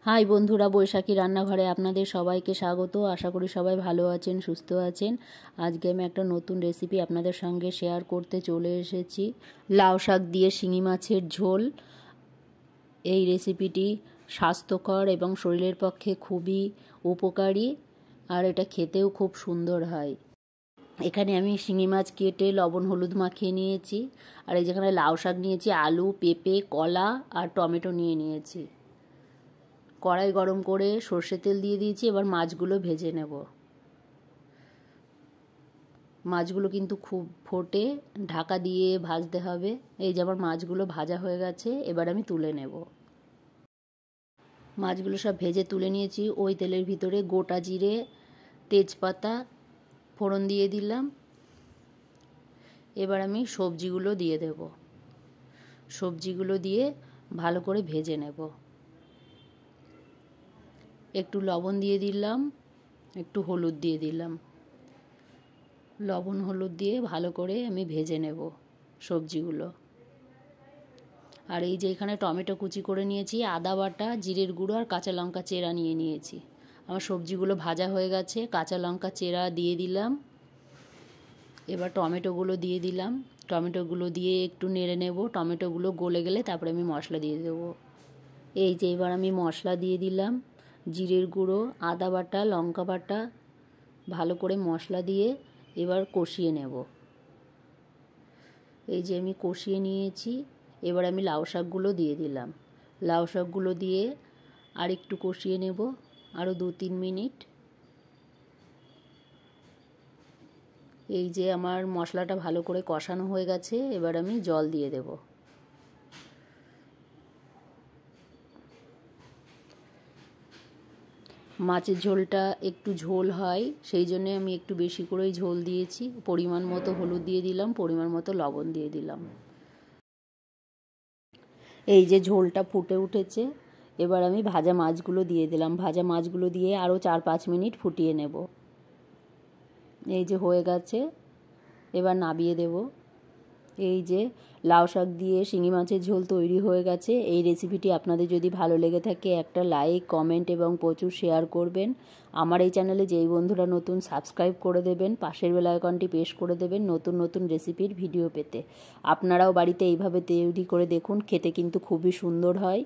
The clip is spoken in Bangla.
হাই বন্ধুরা, বৈশাখী রান্নাঘরে আপনাদের সবাইকে স্বাগত। আশা করি সবাই ভালো আছেন, সুস্থ আছেন। আজকে আমি একটা নতুন রেসিপি আপনাদের সঙ্গে শেয়ার করতে চলে এসেছি। লাউ শাক দিয়ে শিঙি মাছের ঝোল। এই রেসিপিটি স্বাস্থ্যকর এবং শরীরের পক্ষে খুবই উপকারী, আর এটা খেতেও খুব সুন্দর হয়। এখানে আমি শিঙি মাছ কেটে লবণ হলুদ মাখিয়ে নিয়েছি, আর এই যেখানে লাউ শাক নিয়েছি, আলু, পেঁপে, কলা আর টমেটো নিয়েছি। কড়াই গরম করে সর্ষে তেল দিয়ে দিয়েছি। এবার মাছগুলো ভেজে নেব। মাছগুলো কিন্তু খুব ফোটে ঢাকা দিয়ে ভাজতে হবে। এই যে আমার মাছগুলো ভাজা হয়ে গেছে, এবার আমি তুলে নেব। মাছগুলো সব ভেজে তুলে নিয়েছি। ওই তেলের ভিতরে গোটা জিরে, তেজপাতা ফোড়ন দিয়ে দিলাম। এবার আমি সবজিগুলো দিয়ে দেব। সবজিগুলো দিয়ে ভালো করে ভেজে নেব। একটু লবণ দিয়ে দিলাম, একটু হলুদ দিয়ে দিলাম। লবণ হলুদ দিয়ে ভালো করে আমি ভেজে নেব সবজিগুলো। আর এই যে এখানে টমেটো কুচি করে নিয়েছি, আদা বাটা, জিরের গুঁড়ো আর কাঁচা লঙ্কা চেরা নিয়েছি। আমার সবজিগুলো ভাজা হয়ে গেছে। কাঁচা লঙ্কা চেরা দিয়ে দিলাম। এবার টমেটোগুলো দিয়ে দিলাম। টমেটোগুলো দিয়ে একটু নেড়ে নেব। টমেটোগুলো গলে গেলে তারপরে আমি মশলা দিয়ে দেবো। এই যে এবার আমি মশলা দিয়ে দিলাম। জিরের গুঁড়ো, আদা বাটা, লঙ্কা বাটা, ভালো করে মশলা দিয়ে এবার কষিয়ে নেব। এই যে আমি কষিয়ে নিয়েছি। এবার আমি লাউ শাকগুলো দিয়ে দিলাম। লাউ শাকগুলো দিয়ে আর একটু কষিয়ে নেব, আরও 2-3 মিনিট। এই যে আমার মশলাটা ভালো করে কষানো হয়ে গেছে, এবার আমি জল দিয়ে দেব। মাছের ঝোলটা একটু ঝোল হয়, সেই জন্য আমি একটু বেশি করেই ঝোল দিয়েছি। পরিমাণ মতো হলুদ দিয়ে দিলাম, পরিমাণ মতো লবণ দিয়ে দিলাম। এই যে ঝোলটা ফুটে উঠেছে, এবার আমি ভাজা মাছগুলো দিয়ে দিলাম। ভাজা মাছগুলো দিয়ে আরও 4-5 মিনিট ফুটিয়ে নেব। এই যে হয়ে গেছে, এবার নামিয়ে দেব। এই যে লাউ শাক দিয়ে শিঙি মাছের ঝোল তৈরি হয়ে গেছে। এই রেসিপিটি আপনাদের যদি ভালো লেগে থাকে একটা লাইক, কমেন্ট এবং প্রচুর শেয়ার করবেন। আমার এই চ্যানেলে যেই বন্ধুরা নতুন, সাবস্ক্রাইব করে দেবেন, পাশের বেল আইকনটি প্রেস করে দেবেন নতুন নতুন রেসিপির ভিডিও পেতে। আপনারাও বাড়িতে এইভাবে তৈরি করে দেখুন, খেতে কিন্তু খুবই সুন্দর হয়।